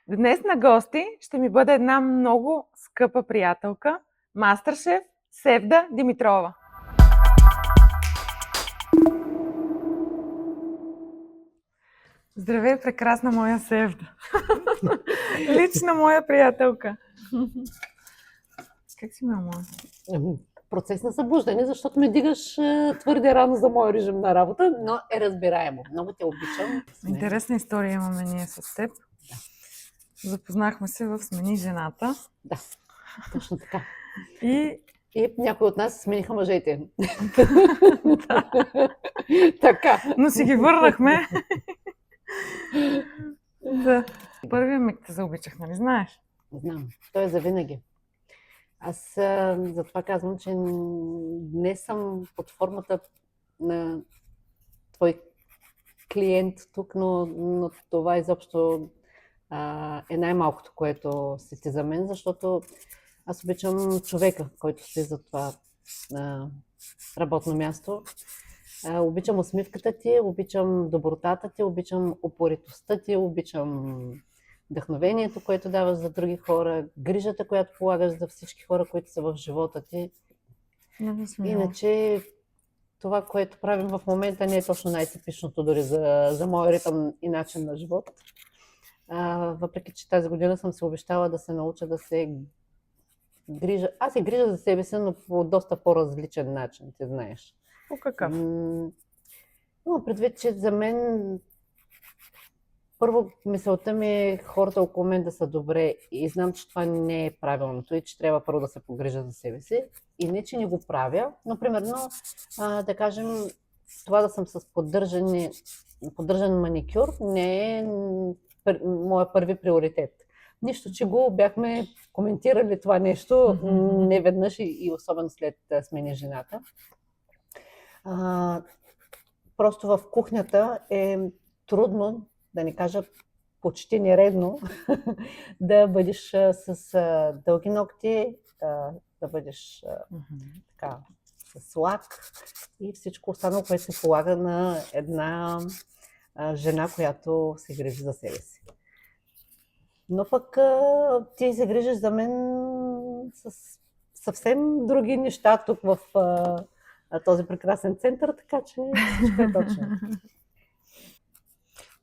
Днес на гости ще ми бъде една много скъпа приятелка, мастер-шеф Севда Димитрова. Здравей, прекрасна моя Севда! Лична моя приятелка. Как си, мамо? Процес на събуждане, защото ме дигаш твърде рано за моя режим на работа, но е разбираемо. Много те обичам. Интересна история имаме ние с теб. Запознахме се в Смени жената. Да, точно така. И някои от нас смениха мъжете. Така. Но си ги върнахме. Да. Първият миг те заобичах, нали знаеш? Знам. Той е завинаги. Аз затова казвам, че не съм под формата на твой клиент тук, но това изобщо е най-малкото, което си ти за мен, защото аз обичам човека, който стои за това работно място. Обичам усмивката ти, обичам добротата ти, обичам упоритостта ти, обичам вдъхновението, което даваш за други хора, грижата, която полагаш за всички хора, които са в живота ти. Иначе това, което правим в момента, не е точно най-типичното дори за моя ритъм и начин на живот. Въпреки че тази година съм се обещала да се науча да се грижа. Аз се грижа за себе си, но по доста по-различен начин, ти знаеш. По какъв? Но предвид, че за мен първо мисълта ми е хората около мен да са добре и знам, че това не е правилното и че трябва първо да се погрижа за себе си. И не, че не го правя, но примерно да кажем това да съм с поддържан маникюр не е моя първи приоритет. Нищо, че го бяхме коментирали това нещо не веднъж и особено след Смени жената. Просто в кухнята е трудно, да не кажа почти нередно, да бъдеш с дълги ногти, да бъдеш така с лак и всичко останало, което се полага на една жена, която се грижи за себе си. Но пък ти се грижиш за мен с съвсем други неща тук в този прекрасен център, така че всичко е точно.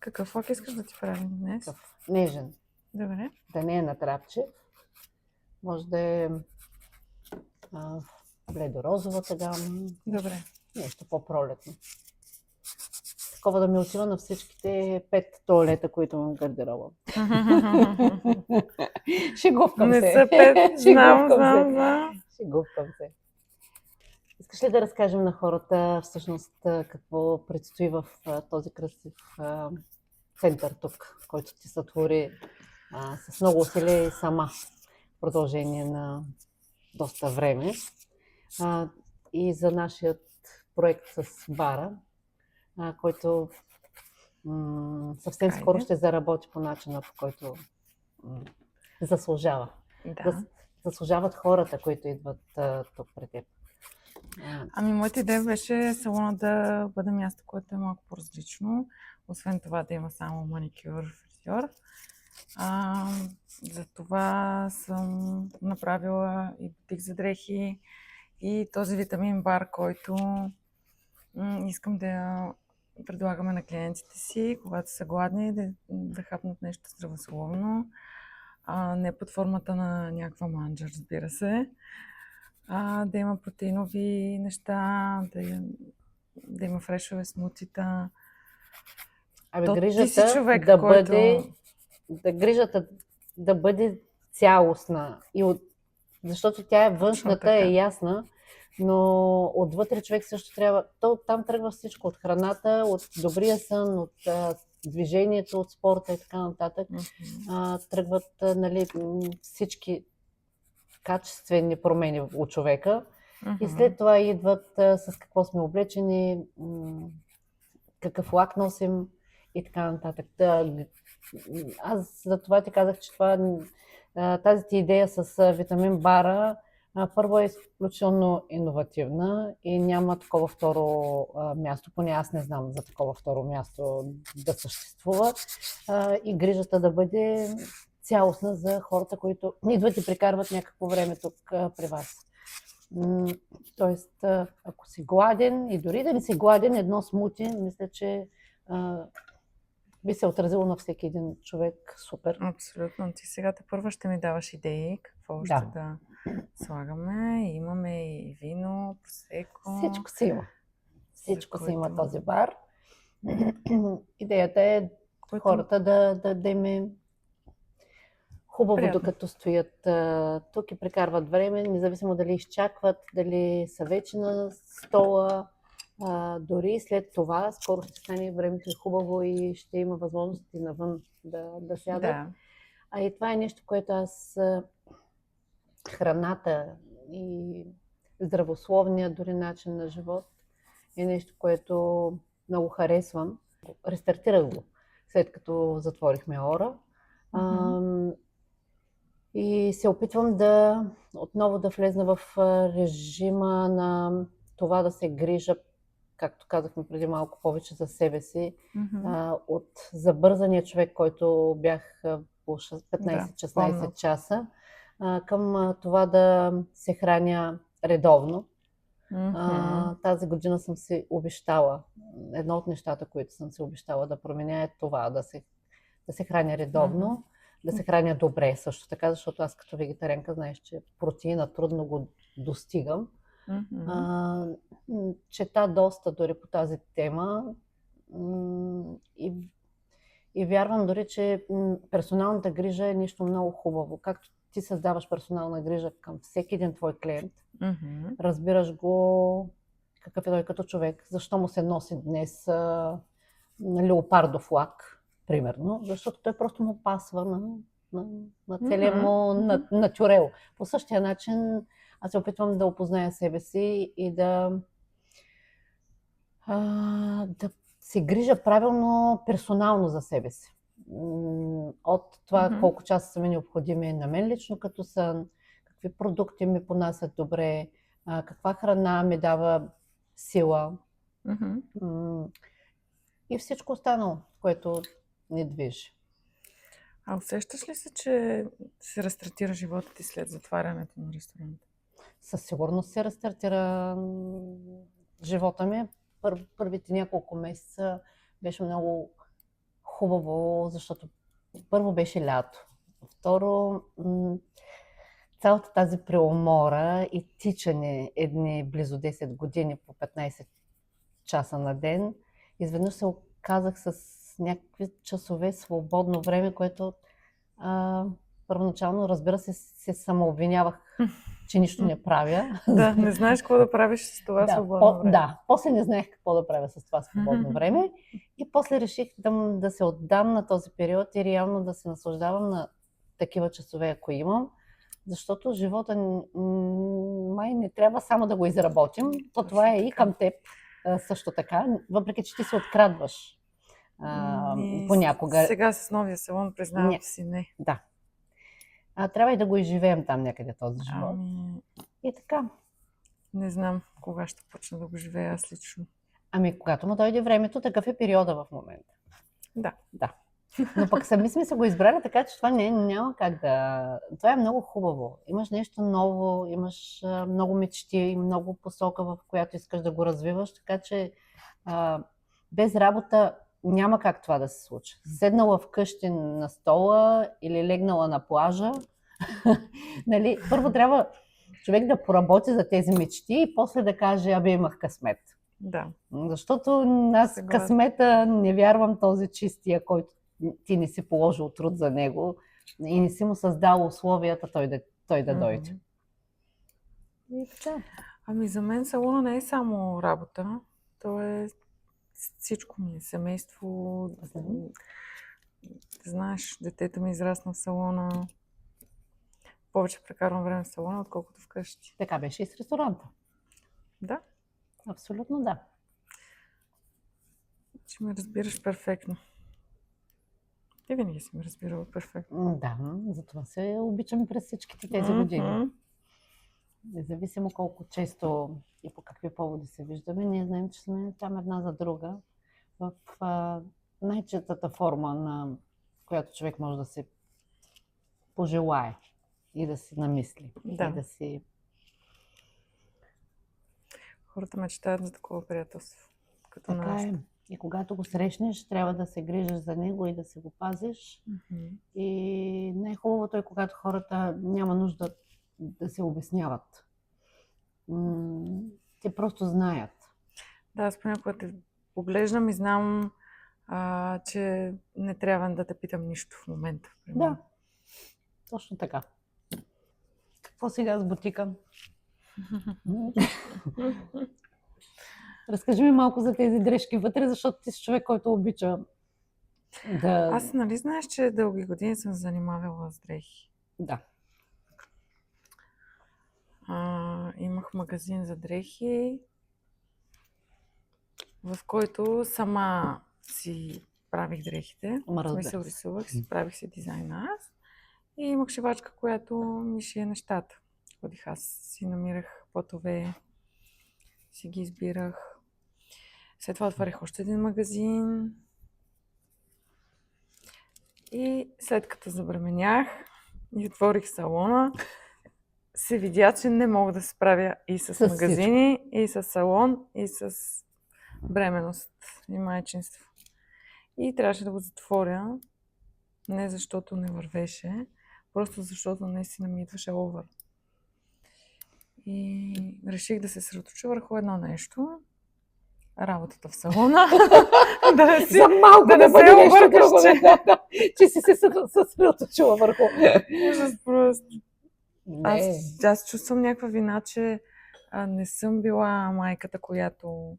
Какъв лак искаш да ти правим днес? Нежен. Добре. Да не е натрапчев. Може да е бледорозовата гама. Добре. Нещо по-пролетно. Такова да ми отива на всичките 5 тоалета, които имам в гардероба. Шегувкам се. Не са 5, знам. Шегувкам се. Искаш ли да разкажем на хората всъщност какво предстои в този красив център тук, който ти сътвори с много усилия и сама в продължение на доста време. И за нашият проект с бара, който съвсем скоро ще заработи по начина, по който заслужава. Да. Заслужават хората, които идват тук пред теб. Ами, моята идея беше салона да бъде място, което е малко по-различно. Освен това да има само маникюр, фризьор. Затова съм направила и бутик за дрехи и този витамин бар, който искам да предлагаме на клиентите си, когато са гладни, да хапнат нещо здравословно. Не под формата на някаква манджа, разбира се. Да има протеинови неща, да има фрешове смутита. Грижата човек, грижата да бъде цялостна. Защото тя е външната, е ясна, но отвътре човек също трябва. Там тръгва всичко. От храната, от добрия сън, от движението, от спорта и така нататък. Тръгват всички качествени промени у човека. И след това идват с какво сме облечени, какъв лак носим и така нататък. Аз за това ти казах, че тази ти идея с витамин бара първо е изключително иновативна и няма такова второ място, поне аз не знам за такова второ място да съществува. И грижата да бъде цялостна за хората, които идват и прекарват някакво време тук при вас. Тоест, ако си гладен и дори да не си гладен, едно смути, мисля, че би се отразило на всеки един човек супер. Абсолютно. Ти сега първа ще ми даваш идеи какво още да слагаме. Имаме и вино, просеко. Всичко си има. Всичко си има този бар. Идеята е хората да им е хубаво, приятно, докато стоят тук и прекарват време, независимо дали изчакват, дали са вече на стола. Дори след това, скоро ще стане времето и хубаво и ще има възможности навън да сядат. Да. И това е нещо, което аз храната и здравословния дори начин на живот е нещо, което много харесвам. Рестартирах го, след като затворихме Ора. И се опитвам отново да влезна в режима на това да се грижа, както казахме преди малко, повече за себе си. От забързания човек, който бях по 15-16 часа, към това да се храня редовно. Тази година съм си обещала, едно от нещата, които съм си обещала да променя, е това, да се храня редовно, да се храня добре също така, защото аз като вегетарианка знаеш, че протеина трудно го достигам. Чета доста дори по тази тема и вярвам дори, че персоналната грижа е нещо много хубаво. Както ти създаваш персонална грижа към всеки един твой клиент, разбираш го какъв е той като човек, защо му се носи днес леопардов лак, примерно, защото той просто му пасва на целия му натюрел. По същия начин аз се опитвам да опозная себе си и да се грижа правилно, персонално за себе си. От това колко часа са ми необходими на мен лично като сън, какви продукти ми понасят добре, каква храна ми дава сила и всичко останало, което ни движи. А усещаш ли се, че се рестартира живота ти след затварянето на ресторанта? Със сигурност се рестартира живота ми. Първите няколко месеца беше много хубаво, защото първо беше лято. Второ, цялата тази преумора и тичане едни близо 10 години по 15 часа на ден, изведнъж се оказах с някакви часове свободно време, което първоначално, разбира се самообвинявах, че нищо не правя. Да, не знаеш какво да правиш с това свободно време. Да, после не знаех какво да правя с това свободно време и после реших да се отдам на този период и реално да се наслаждавам на такива часове, ако имам, защото живота май не трябва само да го изработим, то това е и към теб също така, въпреки че ти се открадваш понякога. Сега с новия салон признавам си не. Да. Трябва и да го изживеем там някъде този живот. И така. Не знам кога ще почна да го живея аз лично. Когато му дойде времето, такъв е периода в момента. Да. Но пък сами сме се го избрали, така че това няма как да... Това е много хубаво. Имаш нещо ново, имаш много мечти, много посока, в която искаш да го развиваш, така че без работа няма как това да се случи. Седнала вкъщи на стола или легнала на плажа, нали, първо трябва човек да поработи за тези мечти и после да каже, имах късмет. Да. Защото аз късмета не вярвам този чистия, който ти не си положил труд за него и не си му създал условията той да дойде. И така. За мен салона не е само работа, то е всичко ми, семейство, знаеш, детето ми израсна в салона, повече прекарвам време в салона, отколкото вкъщи. Така беше и с ресторанта. Да. Абсолютно да. Че ме разбираш перфектно. Ти винаги си ме разбирала перфектно. Да, затова се обичаме през всичките тези години. Независимо колко често и по какви поводи се виждаме, ние знаем, че сме там една за друга в най-честата форма, на която човек може да се пожелае и да си намисли. Да. И да си... Хората мечтаят за такова приятелство. Като Така е. нашето. И когато го срещнеш, трябва да се грижиш за него и да си го пазиш. И най-хубавото е, когато хората няма нужда да се обясняват. Те просто знаят. Да, аз понякога те поглеждам и знам, че не трябва да те питам нищо в момента. Да, точно така. Какво сега с бутика? Разкажи ми малко за тези дрежки вътре, защото ти си човек, който обича да... Аз нали знаеш, че дълги години съм се занимавала с дрехи. Да. Имах магазин за дрехи, в който сама си правих дрехите. Ама В смисъл разбира се. рисувах си, правих си дизайна аз. И имах шивачка, която ми шие нещата. Ходих аз, си намирах потове, си ги избирах. След това отворих още един магазин. И след като забременях и отворих салона, се видя, че не мога да се справя и с С магазини, и с салон, и с бременност и майчинство. И трябваше да го затворя, не защото не вървеше, просто защото наистина ми идваше овър. И реших да се съсредоточа върху едно нещо. Работата в салона. За малко да да не бъде се нещо объркаш, друго, че си се съсредоточила върху... Ужас просто. Не. Аз чувствам някаква вина, че не съм била майката, която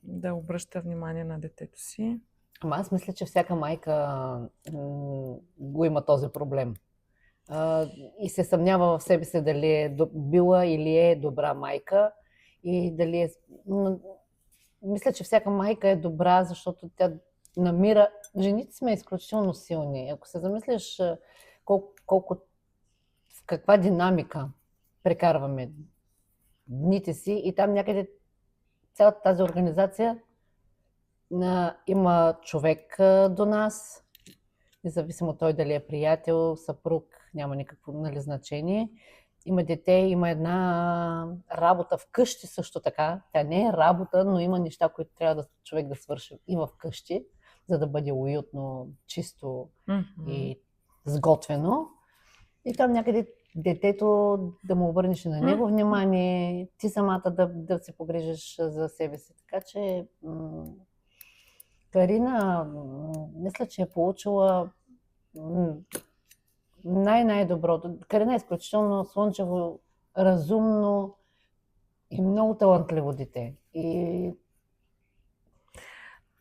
да обръща внимание на детето си. Ама аз мисля, че всяка майка го има този проблем. И се съмнява в себе си дали е била или е добра майка. И дали е... Мисля, че всяка майка е добра, защото тя намира... Жените сме изключително силни. Ако се замислиш колко в каква динамика прекарваме дните си и там някъде цялата тази организация има човек до нас, независимо той дали е приятел, съпруг, няма никакво значение. Има дете, има една работа вкъщи също така. Тя не е работа, но има неща, които трябва човек да свърши и вкъщи, за да бъде уютно, чисто и сготвено. И там някъде детето да му обърнеш на него внимание, ти самата да се погрижиш за себе си. Така че Карина, мисля, че е получила най-доброто. Карина е изключително слънчево, разумно и много талантливо дете. И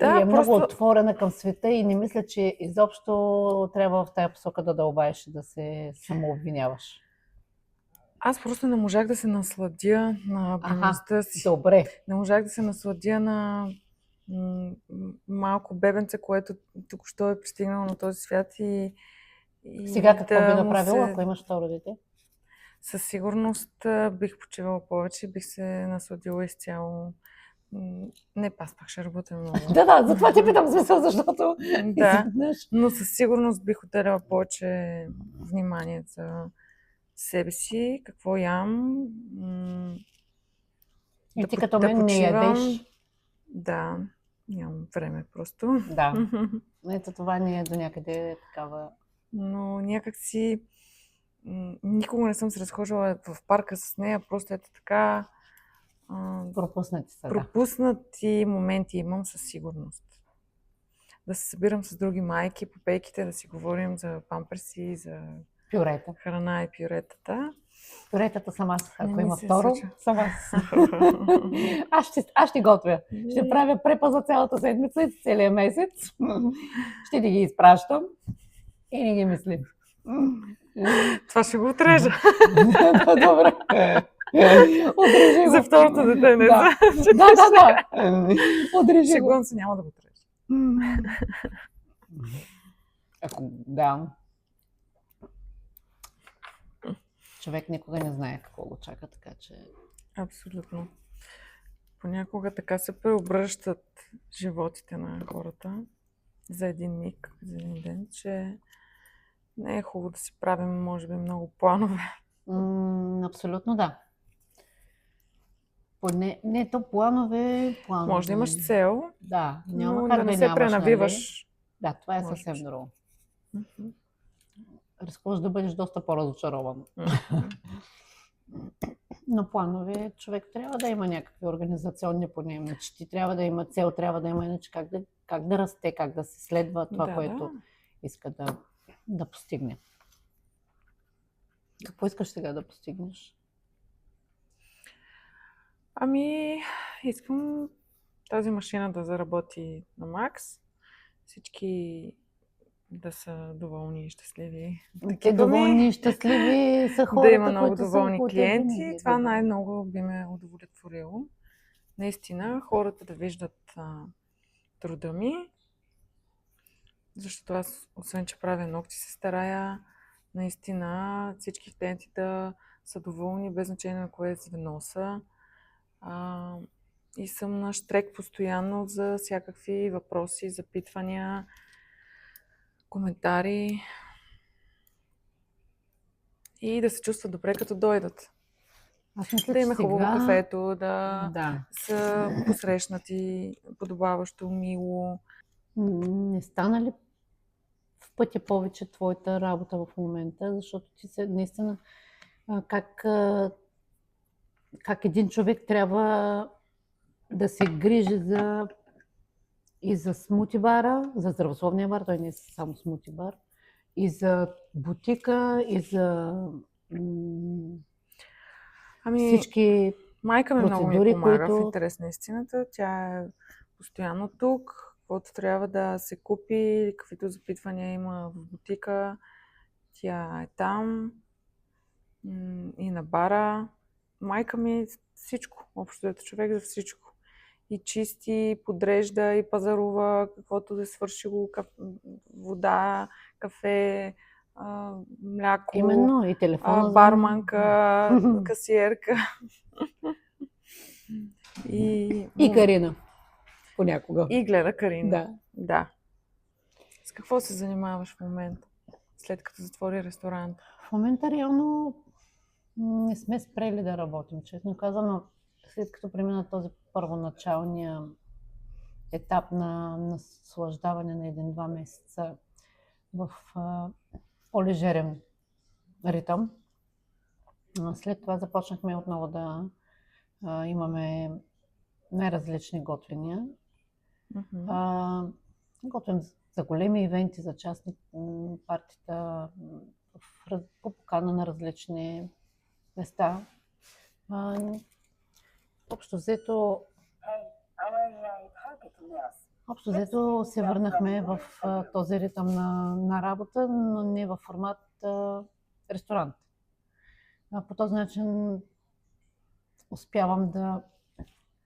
е много отворена към света и не мисля, че изобщо трябва в тая посока да дълбаеш и да се самообвиняваш. Аз просто не можах да се насладя на бременността си. Добре. Не можах да се насладя на малко бебенце, което току-що е пристигнало на този свят и сега какво би направила, ако имаш второ дете? Със сигурност бих почивала повече, бих се насладила изцяло. Не, пак ще работя много. Да, затова ти питам смисъл, защото... Да, но със сигурност бих отделяла повече внимание за себе си, какво ям. И ти като мен не ядеш. Да, нямам време просто. Да, ето това не е до някъде такава... Но някак си никога не съм се разхождала в парка с нея, просто ето така... Пропуснати са, пропуснати моменти имам със сигурност. Да се събирам с други майки по пейките, да си говорим за памперси, за пюрета. Храна и пюретата. Пюретата съм аз, ако има второ, съм аз. Аз ще готвя. Ще правя препа за цялата седмица и целия месец. Ще ти ги изпращам и не ги мислим. Това ще го отрежа. Добре. Отрежи го. За второто дете, не да. за... Да. Отрежи го. Шегувам се, няма да го отрежа. Да. Човек никога не знае какво го чака, така че... Абсолютно. Понякога така се преобръщат животите на хората за един миг, за един ден, че не е хубаво да си правим, може би, много планове. Абсолютно да. Не то планове. Може да имаш цел, Да, няма но как да не да се нямаш, нали? пренавиваш. Да, това е Може съвсем би. друго. Мгм. Рискуваш да бъдеш доста по-разочарован. Мгм. Но планове, човек трябва да има някакви организационни поне мечти, трябва да има цел, трябва да има иначе как да расте, как да се следва това, Да, което да. иска да постигне. Какво искаш сега да постигнеш? Ами, искам тази машина да заработи на макс. Всички да са доволни и щастливи. Те Екипа ми. доволни и щастливи са Да има хората, много които са доволни около теб клиенти. винаги. Това Да. най-много би ме удовлетворило. Наистина, хората да виждат труда ми. Защото аз, освен че правя ногти, се старая наистина всички клиенти да са доволни, без значение на кое звено са. И съм на щрек постоянно за всякакви въпроси, запитвания, коментари и да се чувстват добре като дойдат. Аз мисля, Да че им е хубаво сега... кафето, да Да. са посрещнати подобаващо, мило. Не стана ли в пътя повече твоята работа в момента, защото ти се наистина как един човек трябва да се грижи и за смути бара, за здравословния бар, той не е само смути бар, и за бутика, и за всички майка ми много ми процедури, помага, в които... интерес на истината. Тя е постоянно тук. Каквото трябва да се купи, каквито запитвания има в бутика, тя е там. И на бара. Майка ми всичко. Общо ето човек за всичко. И чисти, подрежда, и пазарува, каквото да свършило, вода, кафе, мляко, Именно, и телефона барманка, касиерка. И Карина. Понякога. И гледа Карина. Да. Да. С какво се занимаваш в момента, след като затвори ресторант? В момента реално не сме спрели да работим, честно казано. След като премина този първоначалния етап на наслаждаване на 1-2 месеца в по-лежерен ритъм, след това започнахме отново да имаме най-различни готвения. Готвим за големи ивенти, за частни партита, по покана на различни места. Общо взето се върнахме в този ритъм на работа, но не в формат ресторант. По този начин успявам да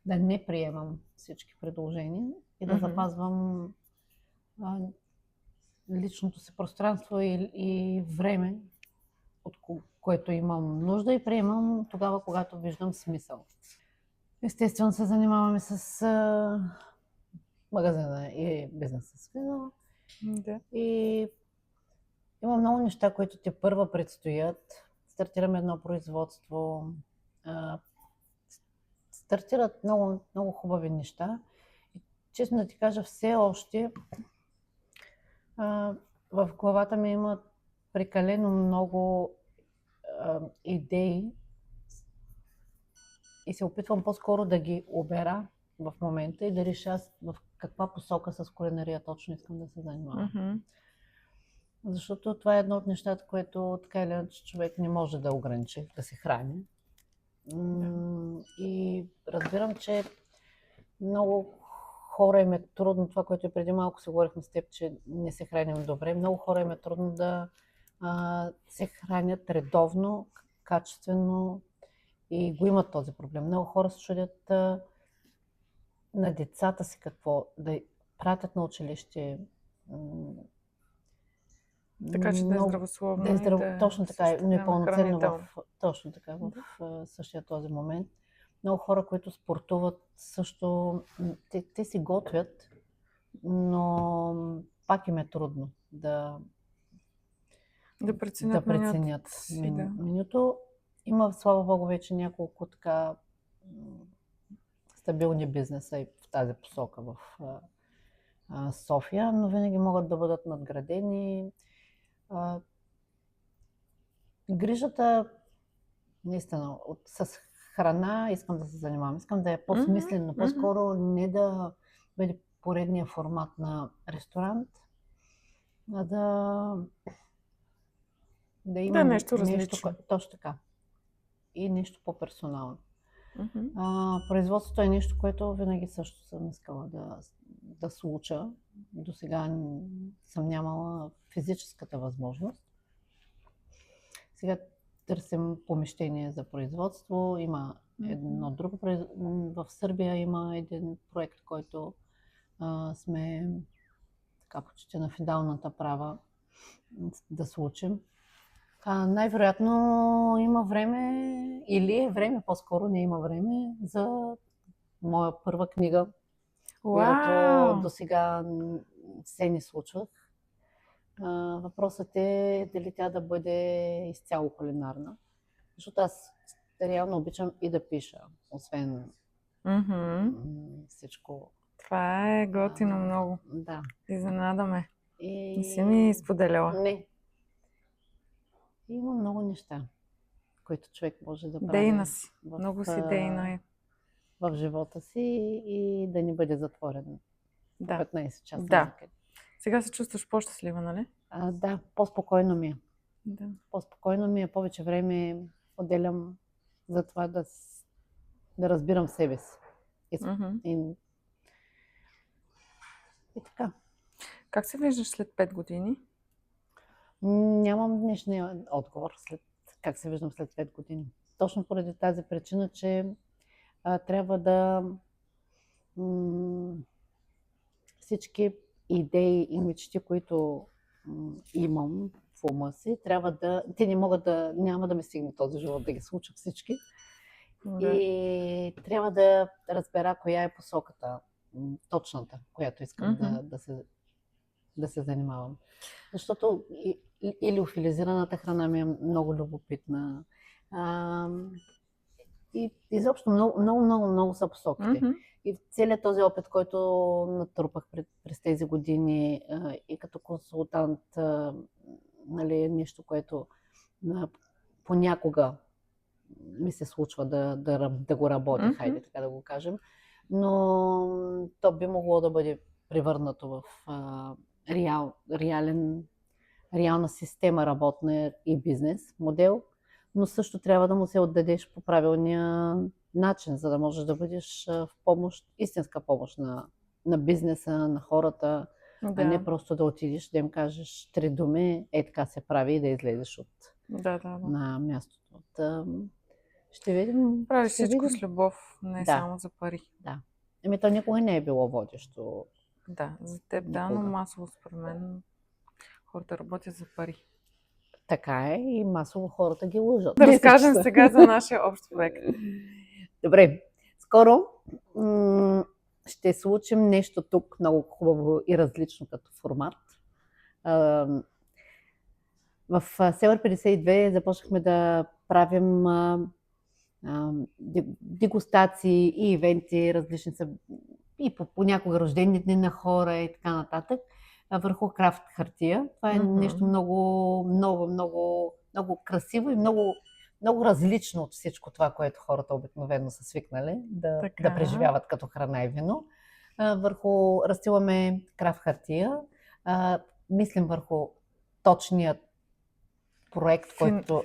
не приемам всички предложения и да запазвам личното си пространство и време, от което имам нужда, и приемам тогава, когато виждам смисъл. Естествено се занимаваме с магазина и бизнеса с вино. Да. И има много неща, които тепърва предстоят. Стартираме едно производство. Стартират много, много хубави неща. И, честно да ти кажа, все още в главата ми има прекалено много идеи и се опитвам по-скоро да ги обера в момента и да реша в каква посока с кулинария точно искам да се занимавам. Защото това е едно от нещата, което така или иначе човек не може да ограничи, да се храни. И разбирам, че много хора им е трудно, това, което и преди малко се говорихме с теб, че не се храним добре. Много хора им е трудно да се хранят редовно, качествено и го имат този проблем. Много хора се чудят на децата си какво да пратят на училище. Така че да е здравословно. Точно така, непълноценно точно така в същия този момент. Много хора, които спортуват също, те си готвят, но пак им е трудно Да да преценят менюто преценят си, да. менюто. Има, слава Богу, вече няколко така стабилни бизнеса и в тази посока в София, но винаги могат да бъдат надградени. Грижата, наистина, с храна искам да се занимавам. Искам да е по-смислено, по-скоро не да бъде поредния формат на ресторант, а да има Да е нещо различно. точно така. И нещо по-персонално. Мгм. Производството е нещо, което винаги също съм искала да случа. До сега съм нямала физическата възможност. Сега търсим помещение за производство. Има едно друго. В Сърбия има един проект, който сме така почти на финалната права да случим. Най-вероятно има време, или е време, по-скоро не има време, за моя първа книга, която Уау! до сега се не случвах. Въпросът е дали тя да бъде изцяло кулинарна, защото аз реално обичам и да пиша, освен Мгм. всичко. Това е готино много. Да. Изненадаме. И... Не си ми споделяла. Не. Има много неща, които човек може да прави. Дейна си. Много си дейна е. В живота си и да не бъде затворен. Да. 15 часа. Да. Сега се чувстваш по-щастлива, нали? Да, по-спокойно ми е. Да. По-спокойно ми е, повече време отделям за това да разбирам себе си. И така. Как се виждаш след 5 години? Нямам днешния отговор как се виждам след 5 години. Точно поради тази причина, че трябва да всички идеи и мечти, които имам в ума си, те няма да ми стигне този живот да ги случа всички. Да. И трябва да разбера коя е посоката, точната, която искам да се занимавам. Защото и лиофилизираната храна ми е много любопитна. И изобщо много са посоките. И целият този опит, който натрупах през тези години и като консултант, нали, е нещо, което понякога ми се случва да го работя, хайде така да го кажем, но то би могло да бъде превърнато в реална система работна и бизнес модел, но също трябва да му се отдадеш по правилния начин, за да можеш да бъдеш в помощ, истинска помощ на бизнеса, на хората, а не просто да отидеш, да им кажеш 3 думи, така се прави и да излезеш на мястото. Ще видим. Прави всичко с любов, не само за пари. Да. То никога не е било водещо. Да, за теб да, но масово според мен хората работят за пари. Така е и масово хората ги лъжат. Да разкажем сега за нашия общ проект. Добре, скоро ще случим нещо тук много хубаво и различно като формат. В Север 52 започнахме да правим дегустации и ивенти, различни са и понякога рождени дни на хора и така нататък, върху крафт хартия. Това е нещо много красиво и много различно от всичко това, което хората обикновено са свикнали да преживяват като храна и вино. Разстиламе крафт хартия, мислим върху точният проект, който...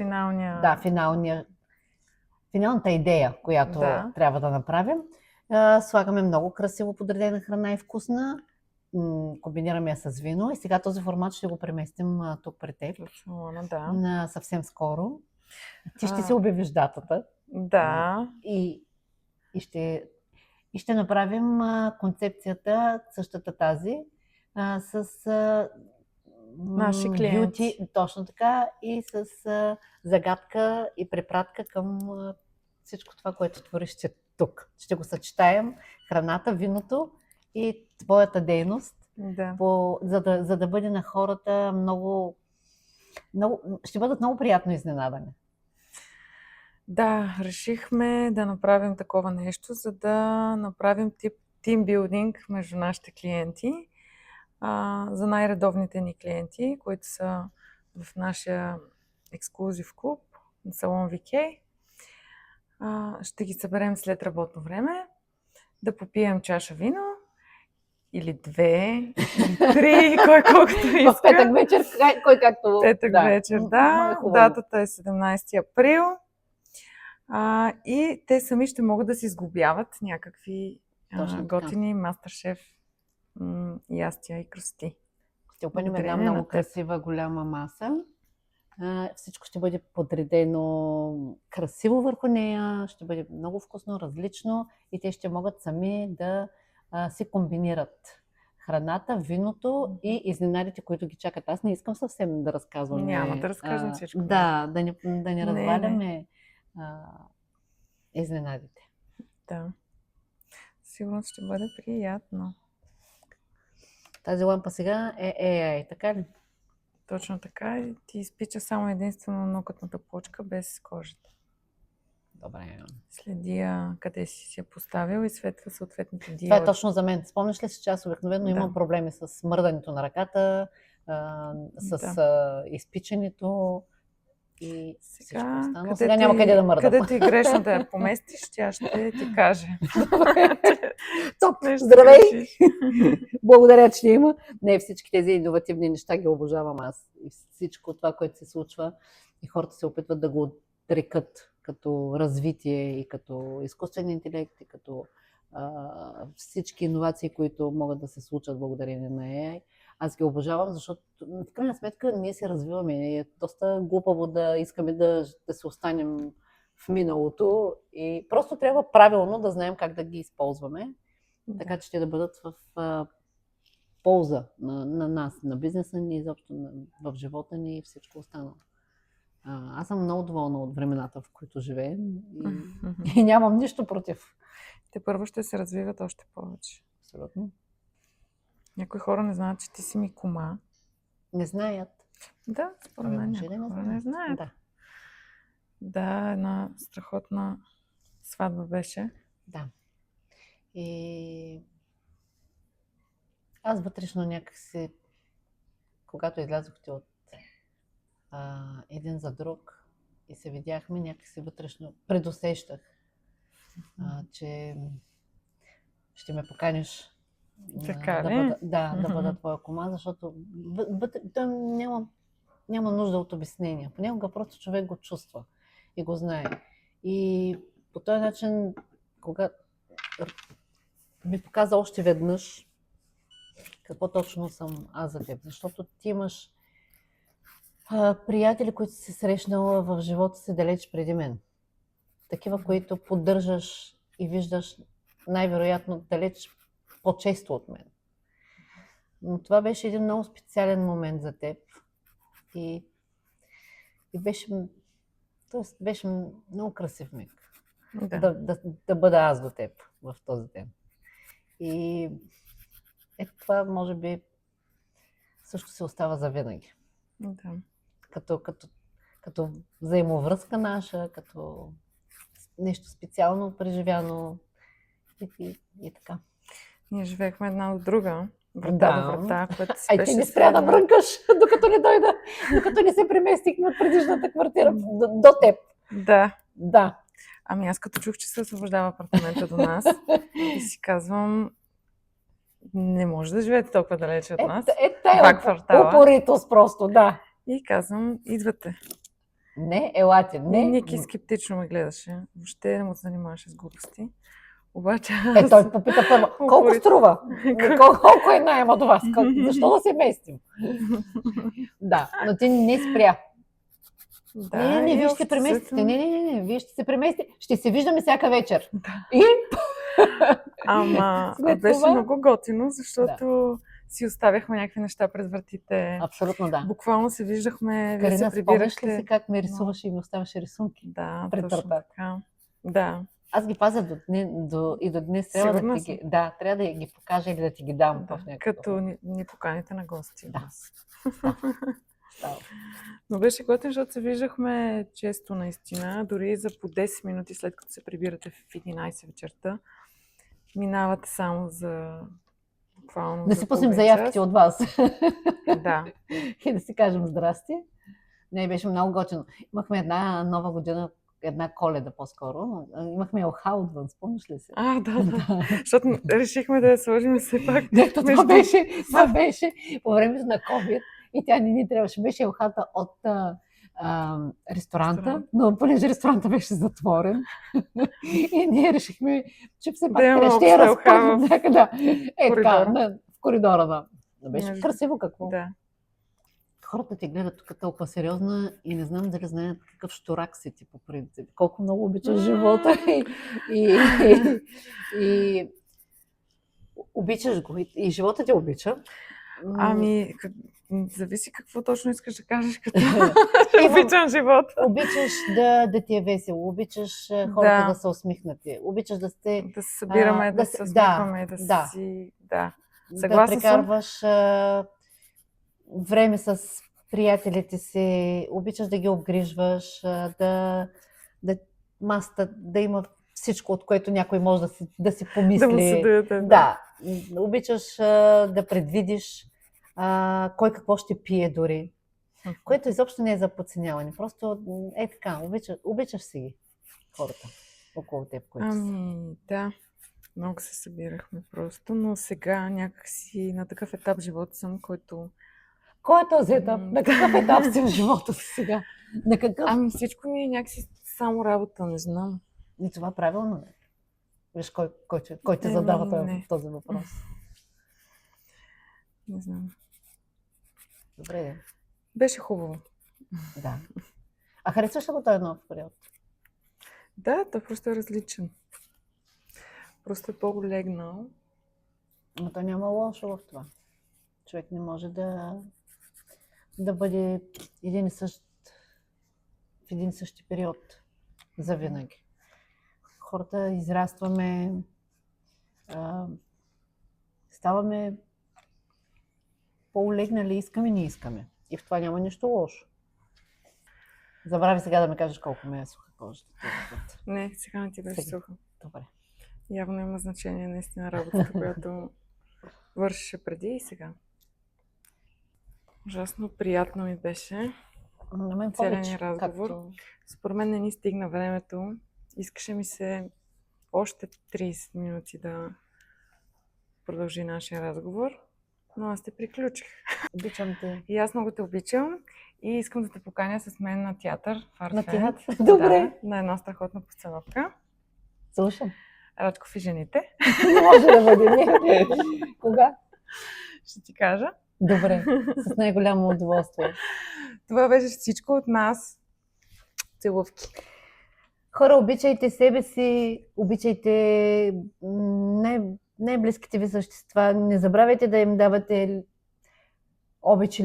Финалната идея, която трябва да направим. Слагаме много красиво подредена храна и вкусна, комбинираме я с вино и сега този формат ще го преместим тук при теб съвсем скоро. Ти ще се обявиш датата. Да. И ще направим концепцията, същата тази, с наши клиенти. Точно така, и с загадка и препратка към всичко това, което твориш тук. Ще го съчетаем, храната, виното и твоята дейност, за да бъде на хората много Ще бъдат много приятно изненадани. Да, решихме да направим такова нещо, за да направим тип тимбилдинг между нашите клиенти. За най-редовните ни клиенти, които са в нашия ексклузив клуб на салон VK. Ще ги съберем след работно време, да попием чаша вино, или 2, или 3, кой колкото иска. В петък вечер, кой както... Петък вечер, да. Хубаво. Датата е 17 април. И те сами ще могат да си сглобяват някакви готини мастер-шеф ястия и красоти. Ще опънем една много красива голяма маса. Всичко ще бъде подредено красиво върху нея, ще бъде много вкусно, различно и те ще могат сами да си комбинират храната, виното и изненадите, които ги чакат. Аз не искам съвсем да разказвам. Няма да разказвам всичко. Да не разваляме изненадите. Да. Сигурно ще бъде приятно. Тази лампа сега е AI, така ли? Точно така. И ти изпича само единствено нокътната плочка без кожата. Добре. Следи къде си я поставил и светва съответните диоди. Това е точно за мен. Спомняш ли си, че аз обикновено имам проблеми с мърдането на ръката, с изпичането и всичко останало. Сега няма къде да мърдам. Където и грешно да я поместиш, тя ще ти каже. Топ! Здравей! Благодаря, че има. Не, всички тези иновативни неща ги обожавам аз. И всичко това, което се случва и хората се опитват да го отрекат като развитие и като изкуствен интелект и като всички иновации, които могат да се случат благодарение на AI. Аз ги обожавам, защото в крайна сметка ние се развиваме. Е доста глупаво да искаме да се останем в миналото и просто трябва правилно да знаем как да ги използваме, така че ще да бъдат в полза на нас, на бизнеса ни, изобщо в живота ни и всичко останало. Аз съм много доволна от времената, в които живеем и нямам нищо против. Те първо ще се развиват още повече. Абсолютно. Някои хора не знаят, че ти си ми кума. Не знаят. Да, според мен някои хора не знаят. Да, една страхотна сватба беше. Да. И аз вътрешно някакси, когато излязохте от един за друг и се видяхме, някакси вътрешно предусещах, че ще ме поканиш да бъда твоя кума, защото той няма нужда от обяснения. Понякога просто човек го чувства и го знае. И по този начин, когато ми показа още веднъж какво точно съм аз за теб, защото ти имаш приятели, които си срещнала в живота си далеч преди мен. Такива, които поддържаш и виждаш най-вероятно далеч по-често от мен. Но това беше един много специален момент за теб. И беше много красив миг. Да бъда аз до теб в този ден. И това може би също се остава завинаги. Да. Като взаимовръзка наша, като нещо специално преживяно и така. Ние живеехме една от друга, врата до врата, което си беше... ти не спря да брънкаш, докато не дойда, докато не се преместихме от предишната квартира до теб. Да. Ами аз като чух, че се освобождава апартамента до нас и си казвам, не може да живеете толкова далече от нас. Два квартала. Упоритост просто, да. И казвам, идвате. Не, елате, не. Ники скептично ме гледаше. Въобще не му се занимаваше с глупости. Обаче той попита първо, колко струва? Колко е найема до вас? Защо да се местим? Да, но ти не спря. Да, не, вие ще се преместите. Не, вие ще се преместите. Ще се виждаме всяка вечер. Да. И? Ама беше много готино, защото си оставяхме някакви неща пред вратите. Абсолютно да. Буквално се виждахме, вие Карина, се прибирахте. спомняш ли си как ме рисуваше и ми оставаше рисунки? Да, пред точно вратата. така. Да. Аз ги пазя и до днес. Трябва да ги покажа или да ти ги дам. Като ни поканите на гости. Да. Да. Но беше готин, защото се виждахме често наистина, дори за по 10 минути след като се прибирате в 11 вечерта. Минавате само за буквално Да за си пуснем половин заявките час. от вас. Да. И да си кажем здрасти. Не, беше много готино. Имахме една нова година, една Коледа по-скоро. Имахме елха отвън, спомняш ли се? Да. Защото решихме да я сложим все пак. Дето това между- беше по времето на COVID и тя не ни трябваше. Беше елхата от ресторанта, Ресторант. но понеже ресторанта беше затворен и ние решихме, че все пак Да имаме ще я обща елха разпънем в някъде. Така, коридора. в коридора, да. Но беше Между- красиво какво. Да. Хората ти гледат тук толкова сериозна и не знам дали знаят какъв щурак си ти по принцип. Колко много обичаш живота и обичаш го. И живота ти обича. Ами, зависи какво точно искаш да кажеш, като Имам- обичам живота. Обичаш да ти е весело, обичаш хората да са усмихнати, обичаш да сте Да се събираме, да се усмихваме, да. си... Да. да Съгласна съм. прекарваш време с приятелите си, обичаш да ги обгрижваш, да има всичко, от което някой може да си помисли. Да му се даде. Да, обичаш да предвидиш кой какво ще пие дори, което изобщо не е за подценяване. Просто е така, обичаш си ги хората около теб, които са. Ами, да. Много се събирахме просто, но сега някакси на такъв етап в живота съм, който... Кой е този етап? На какъв етап си в живота си сега? На какъв? Ами всичко ми е някакси само работа, не знам. И това правилно не. Виж кой те задава не. този въпрос. Не знам. Добре. Беше хубаво. Да. А харесваш ли го този нов период? Да, той просто е различен. Просто е по-легнал. Но то няма лошо в това. Човек не може да бъде в един и същи период завинаги. Хората израстваме, ставаме по-улегнали, искаме, не искаме. И в това няма нищо лошо. Забрави сега да ми кажеш колко ме е суха кожата. Не, сега не ти беше Сега. суха. Добре. Явно има значение наистина работата, която вършеше преди и сега. Ужасно приятно ми беше На мен целият повече. ни разговор. Според мен не ни стигна времето. Искаше ми се още 30 минути да продължи нашия разговор, но аз те приключих. Обичам те. И аз много те обичам и искам да те поканя с мен на театър в Art На Head. театър? Добре. Да, на една страхотна постановка. Слушам. Рачков и жените. Не може да бъде. Не. Кога? Ще ти кажа. Добре. С най-голямо удоволствие. Това беше всичко от нас. Целувки. Хора, обичайте себе си, обичайте най-близките ви същества. Не забравяйте да им давате обич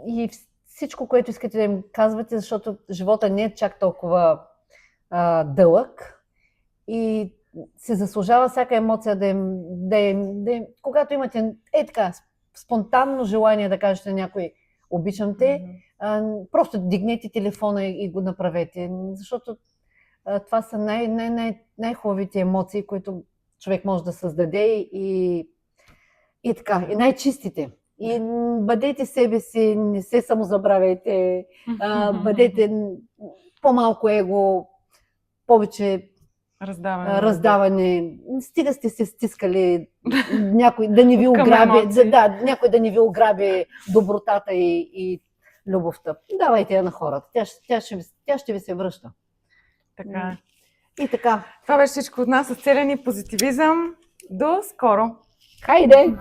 и всичко, което искате да им казвате, защото живота не е чак толкова дълъг и се заслужава всяка емоция да им когато имате така спонтанно желание да кажете на някой обичам те, просто дигнете телефона и го направете, защото това са най-хубавите емоции, които човек може да създаде и така, и най-чистите. И бъдете себе си, не се самозабравяйте, бъдете по-малко его, повече раздаване. Стига сте се стискали някой да не ви ограби, някой да не ви ограби добротата и любовта. Давайте я на хората. Тя ще ви се връща. Така. И така. Това беше всичко от нас с целия ни позитивизъм. До скоро! Хайде!